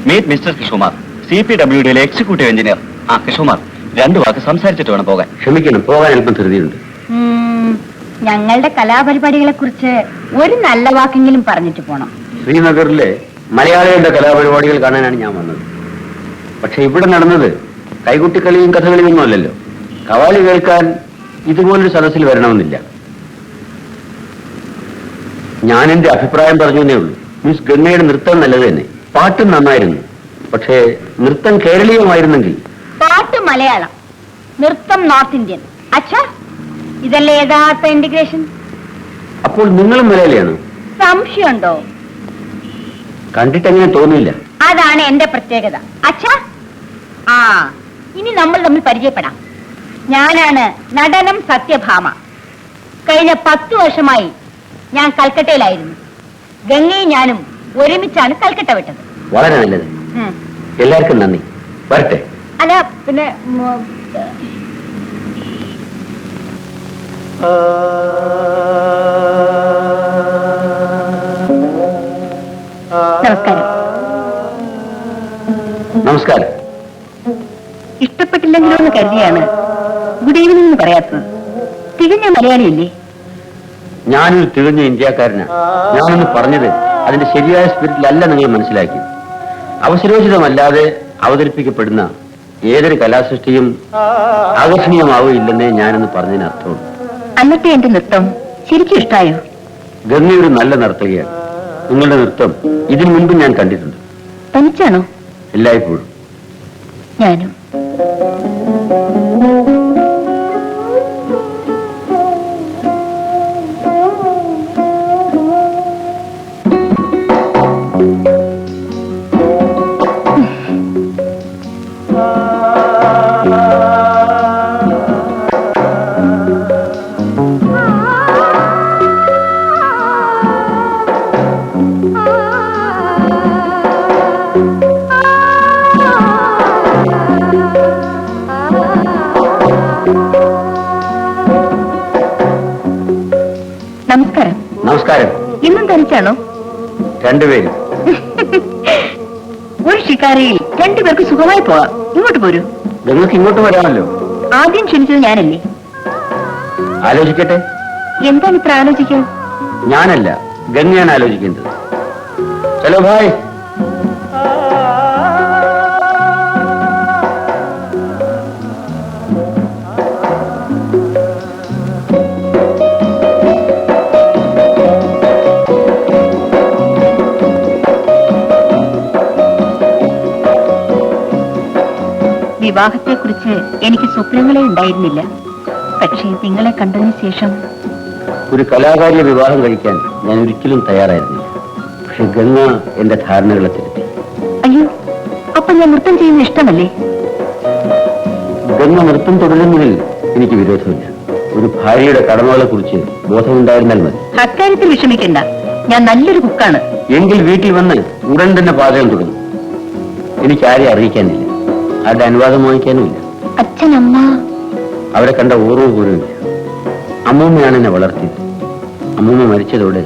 Meet mister കിഷോമാർ, CPWDയിലെ executive engineer. കിഷോമാർ, 2 വാക്ക് സംസാരിച്ചിട്ട് വേണം പോകാൻ. ക്ഷമിക്കണം, പോകാൻ അല്പം ധൃതിയുണ്ട്. ഞങ്ങളുടെ കലാപരിപാടികളെ കുറിച്ച് ഒരു നല്ല വാക്കെങ്കിലും പറഞ്ഞിട്ട് പോണം. ശ്രീനഗറിലെ മലയാളികളുടെ കലാപരിപാടികൾ കാണാനാണ് ഞാൻ വന്നത്. പക്ഷെ ഇവിടെ നടന്നത് കൈകുട്ടിക്കളിയും കഥകളിയും ഒന്നും അല്ലല്ലോ. കവാലി കേൾക്കാൻ ഇതുപോലൊരു സദസ്സിൽ വരണമെന്നില്ല. ഞാൻ എന്റെ അഭിപ്രായം പറഞ്ഞേ ഉള്ളൂ. മിസ് ഗംഗയുടെ നൃത്തം നല്ലത് തന്നെ, പാട്ടും നന്നായിരുന്നു. പക്ഷേ നൃത്തം കേരളീയമായിരുന്നെങ്കിൽ. പാട്ട് മലയാളം, നൃത്തം നോർത്ത് ഇന്ത്യൻ. അച്ഛാ, ഇതല്ലേ യഥാർത്ഥ ഇന്റഗ്രേഷൻ? അപ്പോൾ നിങ്ങളും മലയാളിയാണോ? സംശയമുണ്ടോ? കണ്ടിട്ടെങ്ങനെ തോന്നിയില്ല. അതാണ് എന്റെ പ്രത്യേകത. അച്ഛാ, ഇനി നമ്മൾ തമ്മിൽ പരിചയപ്പെടാം. ഞാനാണ് നടനം സത്യഭാമ. കഴിഞ്ഞ 10 വർഷമായി ഞാൻ കൽക്കട്ടയിലായിരുന്നു. ഗംഗയും ഞാനും ഒരുമിച്ചാണ് കൽക്കട്ട വിട്ടത്. വളരെ നല്ലത്. എല്ലാവർക്കും നന്ദി. വരട്ടെ. അല്ല, പിന്നെ നമസ്കാരം. നമസ്കാരം. ഇഷ്ടപ്പെട്ടില്ലെങ്കിലോ എന്ന് കരുതിയാണ് ഗുഡ് ഈവനിങ് എന്ന് പറയാത്തത്. തികഞ്ഞ മലയാളിയല്ലേ? ഞാനൊരു തികഞ്ഞ ഇന്ത്യക്കാരനാണ്. ഞാനൊന്ന് പറഞ്ഞത് അതിന്റെ ശരിയായ സ്പിരിറ്റിലല്ല നിങ്ങൾ മനസ്സിലാക്കി. അവസരോചിതമല്ലാതെ അവതരിപ്പിക്കപ്പെടുന്ന ഏതൊരു കലാസൃഷ്ടിയും ആകർഷണീയമാവുകയില്ലെന്നേ ഞാനെന്ന് പറഞ്ഞതിന് അർത്ഥമുള്ളൂ. അന്നത്തെ എന്റെ നൃത്തം ശരിക്കും ഇഷ്ടായോ? ഗംഗയൊരു നല്ല നർത്തകിയാണ്. നിങ്ങളുടെ നൃത്തം ഇതിനു മുൻപ് ഞാൻ കണ്ടിട്ടുണ്ട്. തനിച്ചാണോ? എല്ലായ്പ്പോഴും. ഞാനും. നമസ്കാരം. നമസ്കാരം. ഇന്നും തനിച്ചാണോ? രണ്ടുപേരും. ഒരു ഷിക്കാരയിൽ 2 പേർക്ക് സുഖമായി പോവാം. ഇങ്ങോട്ട് പോരൂ. നിങ്ങൾക്ക് ഇങ്ങോട്ട് വരാമല്ലോ. ആദ്യം ക്ഷണിച്ചത് ഞാനല്ലേ? ആലോചിക്കട്ടെ. എന്താണ് ഇത്ര ആലോചിക്കാൻ? ഞാനല്ല, ഗംഗയാണ് ആലോചിക്കേണ്ടത്. ചലോ ഭായ്. വിവാഹത്തെക്കുറിച്ച് എനിക്ക് സ്വപ്നങ്ങളെ ഉണ്ടായിരുന്നില്ല. പക്ഷേ നിങ്ങളെ കണ്ടതിന് ശേഷം ഒരു കലാകാരിയെ വിവാഹം കഴിക്കാൻ ഞാൻ ഒരിക്കലും തയ്യാറായിരുന്നില്ല. പക്ഷെ ഗംഗ എന്റെ ധാരണകളെ തിരുത്തി. അയ്യോ, അപ്പൊ ഞാൻ നൃത്തം ചെയ്യുന്ന ഇഷ്ടമല്ലേ? ഗംഗ നൃത്തം തുടരുന്നതിൽ എനിക്ക് വിരോധമില്ല. ഒരു ഭാര്യയുടെ കടമകളെ കുറിച്ച് ബോധമുണ്ടായിരുന്നാൽ മതി. അക്കാര്യത്തിൽ വിഷമിക്കണ്ട. ഞാൻ നല്ലൊരു കുക്കാണ്. എങ്കിൽ വീട്ടിൽ വന്ന് ഉടൻ തന്നെ പാചകം തുടങ്ങും. എനിക്ക് ആരെയും അറിയിക്കാനില്ല, ആരുടെ അനുവാദം വാങ്ങിക്കാനുമില്ല. അച്ഛനമ്മ അവരെ കണ്ട ഓർമ്മ പോലുമില്ല. അമ്മൂമ്മയാണ് എന്നെ വളർത്തിയത്. അമ്മൂമ്മ മരിച്ചതോടെ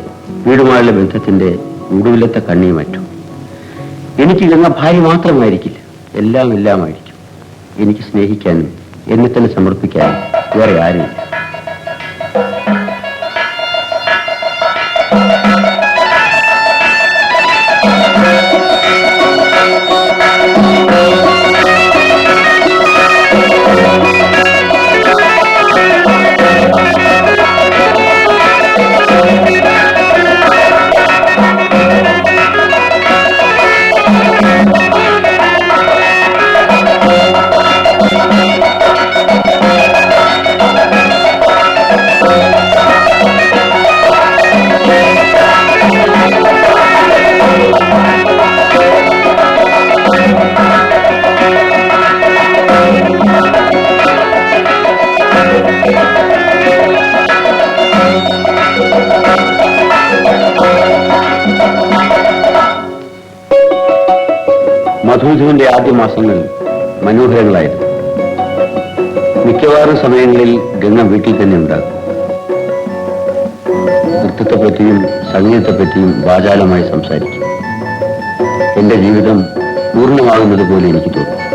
വീടുമായുള്ള ബന്ധത്തിന്റെ ഒടുവിലത്തെ കണ്ണിയും മറ്റും. എനിക്ക് ഗംഗ ഭാര്യ മാത്രമായിരിക്കില്ല, എല്ലാം എല്ലാമായിരിക്കും. എനിക്ക് സ്നേഹിക്കാനും എന്നെ തന്നെ സമർപ്പിക്കാനും വേറെ ആരുമില്ല. മധുവിധുവിന്റെ ആദ്യ മാസങ്ങൾ മനോഹരങ്ങളായിരുന്നു. മിക്കവാറും സമയങ്ങളിൽ ഗംഗ വീട്ടിൽ തന്നെ ഉണ്ടാകും. നൃത്തത്തെപ്പറ്റിയും സംഗീതത്തെപ്പറ്റിയും വാചാലമായി സംസാരിക്കും. എന്റെ ജീവിതം പൂർണ്ണമാകുന്നത് പോലെ എനിക്ക് തോന്നുന്നു.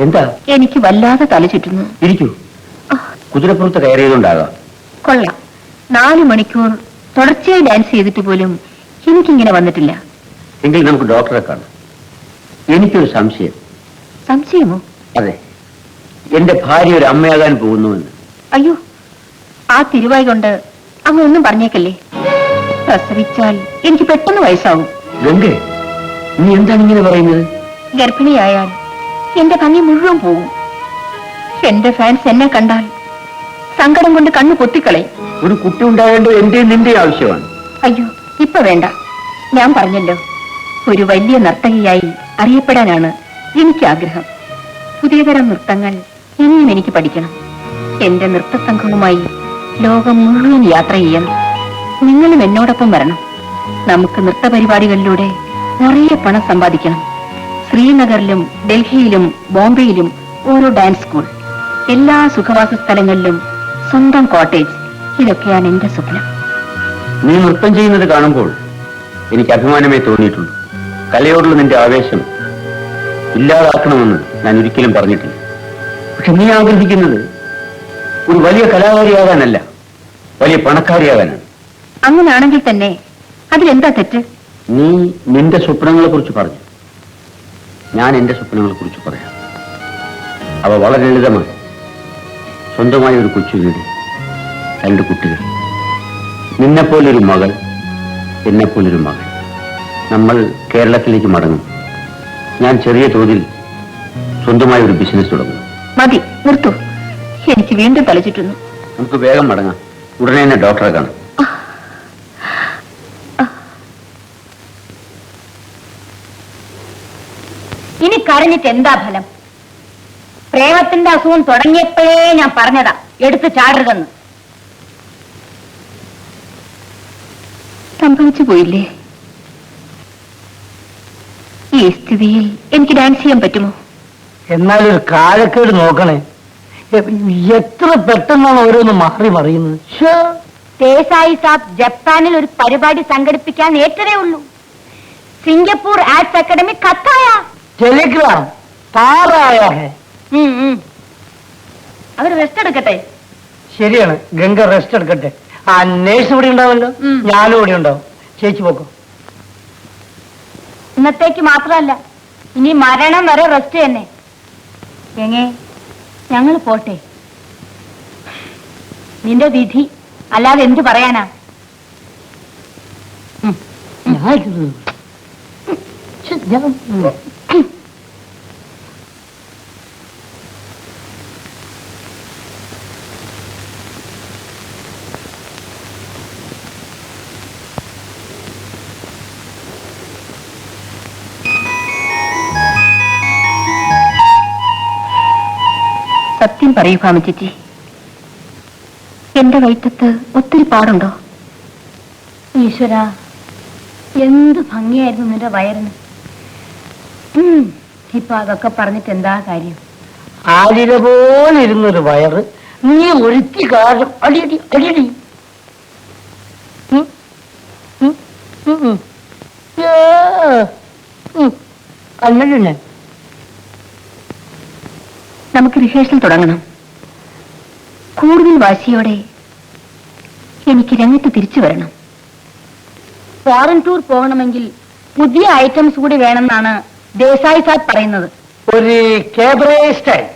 എന്താ? എനിക്ക് വല്ലാതെ തല ചുറ്റുന്നു. ഇരിക്കൂ. കുതിരപ്പുറത്ത് കയറിയതുണ്ടാകാം. കൊള്ളാം. 4 മണിക്കൂർ തുടർച്ചയായി ഡാൻസ് ചെയ്തിട്ട് പോലും എനിക്കിങ്ങനെ വന്നിട്ടില്ല. എങ്കിൽ നമുക്ക് ഡോക്ടറെ കാണാം. എനിക്കൊരു സംശയം. സംശയമോ? അതെ, എന്റെ ഭാര്യ ഒരു അമ്മയാകാൻ പോകുന്നുവെന്ന്. അയ്യോ, ആ തിരുവായി കൊണ്ട് അങ്ങ് ഒന്നും പറഞ്ഞേക്കല്ലേ. പ്രസവിച്ചാൽ എനിക്ക് പെട്ടെന്ന് വയസ്സാവും. ഗംഗേ, നീ എന്താണ് ഇങ്ങനെ പറയുന്നത്? ഗർഭിണിയായാൽ എന്റെ ഭംഗി മുഴുവൻ പോകും. എന്റെ ഫാൻസ് എന്നെ കണ്ടാൽ സങ്കടം കൊണ്ട് കണ്ണു പൊത്തിക്കളയും. ഒരു കുട്ടി ഉണ്ടാകേണ്ടത് എന്റെയും നിന്റെ ആവശ്യമാണ്. അയ്യോ, ഇപ്പൊ വേണ്ട. ഞാൻ പറഞ്ഞല്ലോ, ഒരു വലിയ നർത്തകിയായി അറിയപ്പെടാനാണ് എനിക്ക് ആഗ്രഹം. പുതിയതരം നൃത്തങ്ങൾ ഇനിയും എനിക്ക് പഠിക്കണം. എന്റെ നൃത്ത സംഘവുമായി ലോകം മുഴുവൻ യാത്ര ചെയ്യണം. നിങ്ങളും എന്നോടൊപ്പം വരണം. നമുക്ക് നൃത്ത പരിപാടികളിലൂടെ നിറയെ പണം സമ്പാദിക്കണം. ശ്രീനഗറിലും ഡൽഹിയിലും ബോംബെയിലും ഓരോ ഡാൻസ് സ്കൂൾ, എല്ലാ സുഖവാസ സ്ഥലങ്ങളിലും സ്വന്തം കോട്ടേജ്. ഇതൊക്കെയാണ് എന്റെ സ്വപ്നം. നീ നൃത്തം ചെയ്യുന്നത് കാണുമ്പോൾ എനിക്ക് അഭിമാനമേ തോന്നിയിട്ടുള്ളൂ. കലയോടുള്ള നിന്റെ ആവേശം ഇല്ലാതാക്കണമെന്ന് ഞാൻ ഒരിക്കലും പറഞ്ഞിട്ടില്ല. പക്ഷെ നീ ആഗ്രഹിക്കുന്നത് ഒരു വലിയ കലാകാരിയാകാനല്ല, വലിയ പണക്കാരിയാകാനാണ്. അങ്ങനാണെങ്കിൽ തന്നെ അതിലെന്താ തെറ്റ്? നീ നിന്റെ സ്വപ്നങ്ങളെ കുറിച്ച് പറഞ്ഞു, ഞാൻ എന്റെ സ്വപ്നങ്ങളെ കുറിച്ച് പറയാം. അവ വളരെ ലളിതമാണ്. സ്വന്തമായ ഒരു കൊച്ചു വീട്, 2 കുട്ടികൾ, നിന്നെപ്പോലൊരു മകൾ, എന്നെപ്പോലൊരു മകൻ. നമ്മൾ കേരളത്തിലേക്ക് മടങ്ങും. ഞാൻ ചെറിയ തോതിൽ സ്വന്തമായ ഒരു ബിസിനസ് തുടങ്ങും. മതി, നിർത്തൂ. എനിക്ക് വീണ്ടും തലചുറ്റുന്നു. നമുക്ക് വേഗം മടങ്ങാം. ഉടനെ തന്നെ ഡോക്ടറെ കാണാം. ഇനി കരഞ്ഞിട്ട് എന്താ ഫലം? പ്രേമത്തിന്റെ അസുഖം തുടങ്ങിയപ്പോഴേ ഞാൻ പറഞ്ഞതാ എടുത്ത് ചാടരുതെന്ന്. സംഭവിച്ചു പോയില്ലേ? ഈ സ്ഥിതിയിൽ എനിക്ക് ഡാൻസ് ചെയ്യാൻ പറ്റുമോ? എന്നാലൊരു കാലക്കേട് നോക്കണേ. എത്ര പെട്ടെന്നാണ് ഓരോന്ന് മാറി മറിയുന്നത്. ദേശായി സാബ് ജപ്പാനിൽ ഒരു പരിപാടി സംഘടിപ്പിക്കാൻ ഏറ്റതേ ഉള്ളൂ. സിംഗപ്പൂർ ആർട്സ് അക്കാദമി കത്തായ ടെലിഗ്രാം താറായ. അവർ റെസ്റ്റ് എടുക്കട്ടെ. ശരിയാണ്, ഗംഗ റെസ്റ്റ് എടുക്കട്ടെ. ആ നേഴ്സ് ഇവിടെ ഉണ്ടാവല്ലോ, ഞാനും ഇവിടെ ഉണ്ടാവും. ചേച്ചി പോക്കോ. ഇന്നത്തേക്ക് മാത്രമല്ല, ഇനി മരണം വരെ റെസ്റ്റ് തന്നെ. എങ്ങേ ഞങ്ങൾ പോട്ടെ. നിന്റെ വിധി, അല്ലാതെ എന്തു പറയാനാ? സത്യം പറയൂ കാമച്ചേച്ചി, എന്റെ വയറ്റത്ത് ഒത്തിരി പാടുണ്ടോ? ഈശ്വര, എന്ത് ഭംഗിയായിരുന്നു നിന്റെ വയറിന്. ഇപ്പൊ അതൊക്കെ പറഞ്ഞിട്ട് എന്താ കാര്യം? ആലിര പോലെ ഇരുന്നൊരു വയറ് നീ ഒരുത്തി കാലം അടിയടി അടിയടി. അല്ലല്ലേ, നമുക്ക് റിഹേഴ്സൽ തുടങ്ങണം. കൂടുതൽ വാശിയോടെ എനിക്ക് രംഗത്ത് തിരിച്ചു വരണം. ഫോറിൻ ടൂർ പോകണമെങ്കിൽ പുതിയ ഐറ്റംസ് കൂടി വേണമെന്നാണ് ദേശായി സാബ് പറയുന്നത്. ഒരു കേബറേ സ്റ്റൈൽ.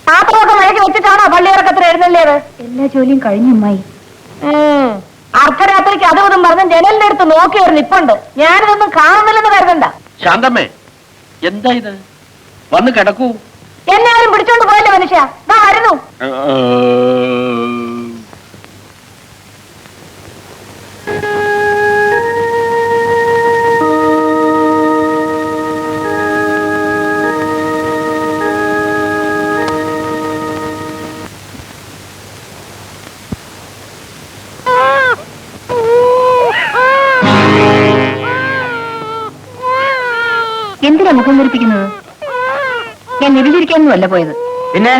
പാത്രമൊക്കെ മഴയ്ക്ക് വെച്ചിട്ടാണോ പള്ളിയിറക്കത്തിൽ എഴുന്നള്ളിയത്? എല്ലാ ജോലിയും കഴിഞ്ഞു അമ്മായി. അർദ്ധരാത്രിക്ക് അതും പറഞ്ഞ് ജനലിന്റെ അടുത്ത് നോക്കി ഒരു നിപ്പുണ്ട്. ഞാനിതൊന്നും കാണുന്നില്ലെന്ന് കരുതണ്ട. ശാന്തമ്മേ, എന്താ ഇത്? വന്ന് കിടക്കൂ. എന്നെ ആരും പിടിച്ചോണ്ട് പോയല്ലേ മനുഷ്യ, ദാ വരുന്നു. എന്തിനാ മുഖം ധരിപ്പിക്കുന്നത്? ഞാൻ വ്യഭിചരിക്കാനൊന്നുമല്ല പോയത്. പിന്നെ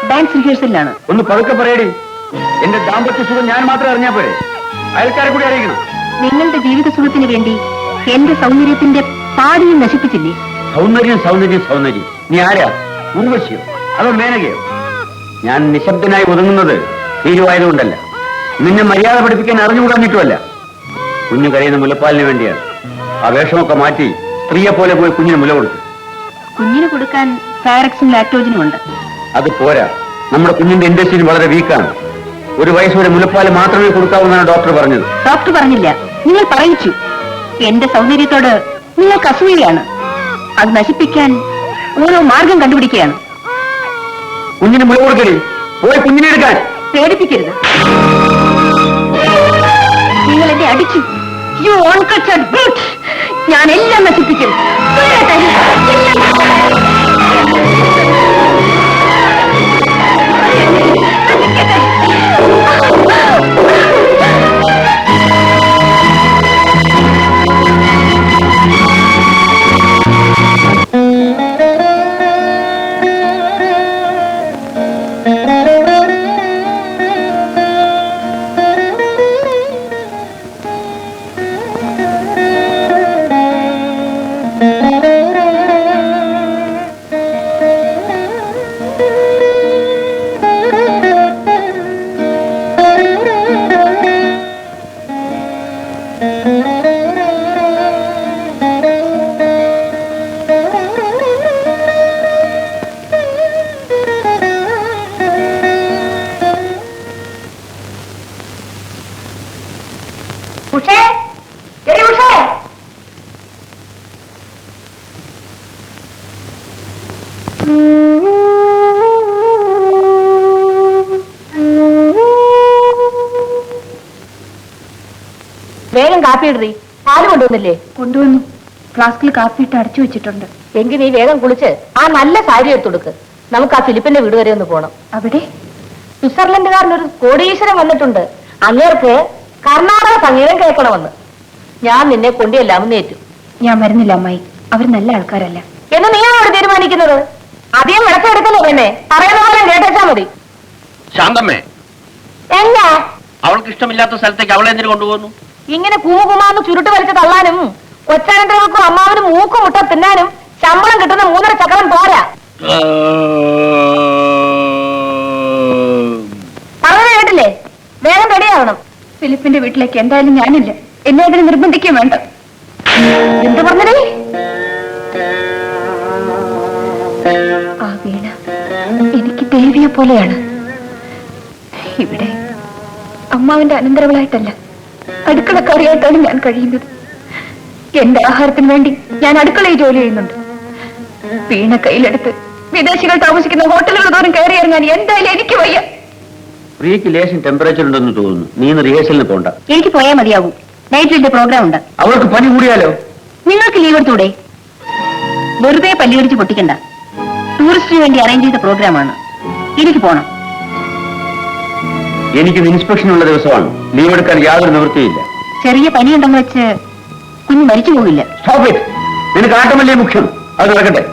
ഡാൻസ് റിഹേഴ്സലിലാണ്. ഒന്ന് പതുക്കെ പറയടി. എന്റെ ദാമ്പത്യ സുഖം ഞാൻ മാത്രം അറിഞ്ഞാ പോരെ, അയൽക്കാരെ കൂടി അറിയിക്കണം. നിങ്ങളുടെ ജീവിത സുഖത്തിന് വേണ്ടി എന്റെ സൗന്ദര്യത്തിന്റെ പാതിയും നശിപ്പിച്ചില്ലേ? സൗന്ദര്യം സൗന്ദര്യം സൗന്ദര്യം. നീ ആരാ? ഉർവശിയോ അതോ മേനകയോ? ഞാൻ നിശബ്ദനായി ഒതുങ്ങുന്നത് തീരുവായതുകൊണ്ടല്ല, നിന്നെ മര്യാദ പഠിപ്പിക്കാൻ അറിഞ്ഞുകൂടാഞ്ഞിട്ടുമല്ല. കുഞ്ഞു കരയുന്ന മുലപ്പാലിന് വേണ്ടിയാണ്. ആ വേഷമൊക്കെ മാറ്റി സ്ത്രീയെ പോലെ പോയി കുഞ്ഞിന് മുല കൊടുത്തു. കുഞ്ഞിന് കൊടുക്കാൻ ഫയറക്സും ലാക്ടോജനും ഉണ്ട്. അത് പോരാ, നമ്മുടെ കുഞ്ഞിന്റെ ഇൻഡസ്ട്രി വളരെ വീക്കാണ്. 1 വയസ്സ് വരെ മുലപ്പാല് മാത്രമേ കൊടുക്കാവൂന്നാണ് ഡോക്ടർ പറഞ്ഞത്. ഡോക്ടർ പറഞ്ഞില്ല, നിങ്ങൾ പറയിച്ചു. എന്റെ സൗന്ദര്യത്തോട് നിങ്ങൾക്ക് അസൂയയാണ്. അത് നശിപ്പിക്കാൻ ഓരോ മാർഗം കണ്ടുപിടിക്കുകയാണ്. കുഞ്ഞിന് മുല കൊടുക്കടി, പോയി കുഞ്ഞിനെ എടുക്കാൻ. പേടിപ്പിക്കരുത്. നിങ്ങൾ എന്നെ അടിച്ചു. You uncultured brute. ഞാൻ എല്ലാം നശിപ്പിക്കും. വേഗം കാപ്പി ഇടറി. പാല് കൊണ്ടുവന്നില്ലേ? കൊണ്ടുവന്നു. ഫ്ലാസ്കിൽ കാപ്പി ഇട്ട് അടച്ചു വെച്ചിട്ടുണ്ട്. എങ്കിൽ നീ വേഗം കുളിച്ച് ആ നല്ല സാരി എടുത്തു കൊടുക്ക്. നമുക്ക് ആ ഫിലിപ്പിന്റെ വീട് വരെ ഒന്ന് പോണം. അവിടെ സ്വിറ്റ്സർലൻഡുകാരനൊരു കോടീശ്വരൻ വന്നിട്ടുണ്ട്. അങ്ങേർക്ക് കർണാടക സംഗീതം കേൾക്കണമെന്ന്. ഞാൻ നിന്നെ കൊണ്ടുചെല്ലാമെന്ന് ഏറ്റു. ഞാൻ വരുന്നില്ല അമ്മായി, അവർ നല്ല ആൾക്കാരല്ല എന്ന് നീയാണോട് തീരുമാനിക്കുന്നത്? അധികം വിളക്കെടുക്കല്ലോ എന്നെ. പറയുന്ന പോലെ കേട്ടാ മതി. ശാന്തമ്മേ, എന്നാ അവൾക്ക് ഇഷ്ടമില്ലാത്ത സ്ഥലത്തേക്ക് അവളെ എന്തിനു കൊണ്ടുപോകുന്നു? ഇങ്ങനെ കൂമുകുമാന്ന് ചുരുട്ട് വലിച്ച് തള്ളാനും കൊച്ചാനന്തരവൾക്കും അമ്മാവനും മൂക്കും മുട്ട തിന്നാനും ശമ്പളം കിട്ടുന്ന 3.5 ചക്രം പോരാ. പറഞ്ഞത് കേട്ടില്ലേ? വേഗം റെഡിയാവണം. ഫിലിപ്പിന്റെ വീട്ടിലേക്ക് എന്തായാലും ഞാനില്ല. എന്നെ അതിന് നിർബന്ധിക്കുകയും വേണ്ട. എന്ത് പറഞ്ഞേ? ആ വീണ എനിക്ക് ദേവിയെ പോലെയാണ്. ഇവിടെ അമ്മാവിന്റെ അനന്തരവളായിട്ടല്ല, അടുക്കളക്കാരിയായിട്ടാണ് ഞാൻ കഴിയുന്നത്. എന്റെ ആഹാരത്തിന് വേണ്ടി ഞാൻ അടുക്കളയിൽ ജോലി ചെയ്യുന്നുണ്ട്. വീണ കയ്യിലെടുത്ത് വിദേശികൾ താമസിക്കുന്ന ഹോട്ടലുകൾ തോറും കയറി ഇറങ്ങാൻ എന്തായാലും എനിക്ക് വയ്യ. പ്രിയക്ക് ലേശം ടെമ്പറേച്ചർ ഉണ്ടെന്ന് തോന്നുന്നു. നീ ഇന്ന് റിഹേഴ്സലിന് പോണ്ട. എനിക്ക് പോയാൽ മതിയാവും. നൈറ്റിന്റെ പ്രോഗ്രാം ഉണ്ട്. അവൾക്ക് പനി കൂടിയാലോ? നിങ്ങൾക്ക് ലീവ് എടുത്തൂടെ? വെറുതെ പല്ലുകടിച്ച് പൊട്ടിക്കണ്ട. ടൂറിസ്റ്റിന് വേണ്ടി അറേഞ്ച് ചെയ്ത പ്രോഗ്രാമാണ്. എനിക്ക് പോണം. എനിക്ക് ഇൻസ്പെക്ഷൻ ഉള്ള ദിവസമാണ്. ലീവ് എടുക്കാൻ യാതൊരു നിവൃത്തിയില്ല. ചെറിയ പനിയുണ്ടെന്ന് വെച്ച് കുഞ്ഞ് മരിച്ചു പോകില്ല. Stop it. നിനക്ക് ആട്ടമല്ലേ മുഖ്യം? അത് നടക്കട്ടെ.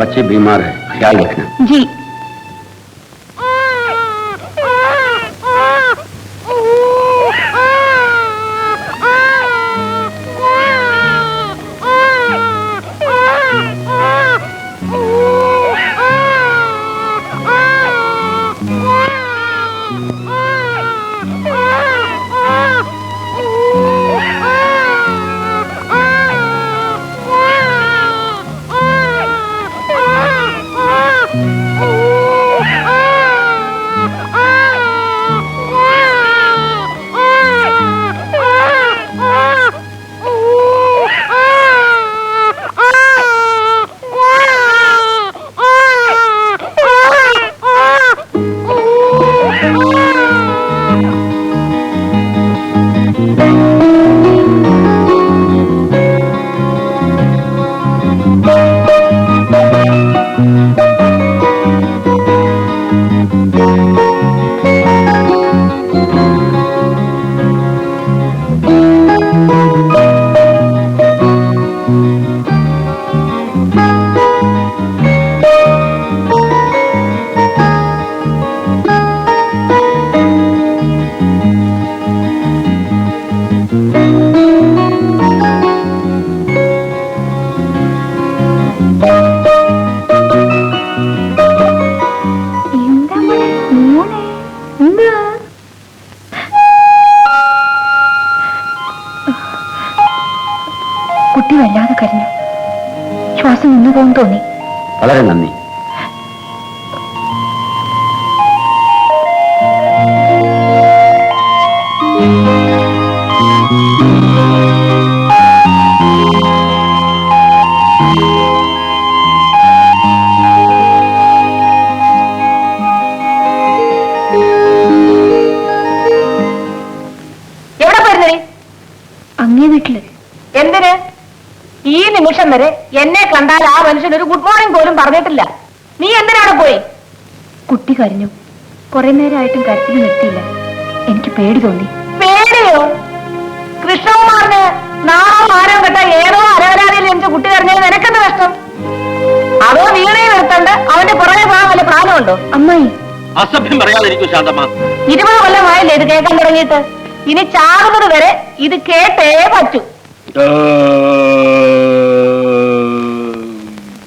ബच्चे बीमार है, ख्याल रखना. जी. കുട്ടി വല്ലാതെ കരഞ്ഞു. ശ്വാസം നിന്നുപോകും തോന്നി. വളരെ നന്ദി. എവിടെ പോയിരുന്നേ? അങ്ങേ വീട്ടില്. എന്തിന്? ഈ നിമിഷം വരെ എന്നെ കണ്ടാൽ ആ മനുഷ്യൻ ഒരു ഗുഡ് മോർണിംഗ് പോലും പറഞ്ഞിട്ടില്ല. നീ എന്തിനവിടെ പോയി? കുട്ടി കരഞ്ഞു. കുറെ നേരമായിട്ടും കരച്ചിൽ നിർത്തിയില്ല. എനിക്ക് പേടി തോന്നി. പേടിയോ? കൃഷ്ണകുമാറിന് നാളെ ആരോ കേട്ട ഏതോ അരവരാതിയിൽ എനിക്ക് കുട്ടി കരഞ്ഞത് നിനക്കെന്ത് കഷ്ടം? അതോ വീണയെ നിർത്തണ്ട് അവന്റെ പുറകെ പോകാൻ വല്ല പ്രാണമുണ്ടോ? അമ്മായി അസഭ്യം പറയാതിരിക്കൂ ശാന്തമ്മ. 20 കൊല്ലമായില്ലേ ഇത് കേൾക്കാൻ തുടങ്ങിയിട്ട്. ഇനി ചാകുന്നത് വരെ ഇത് കേട്ടേ പറ്റൂ.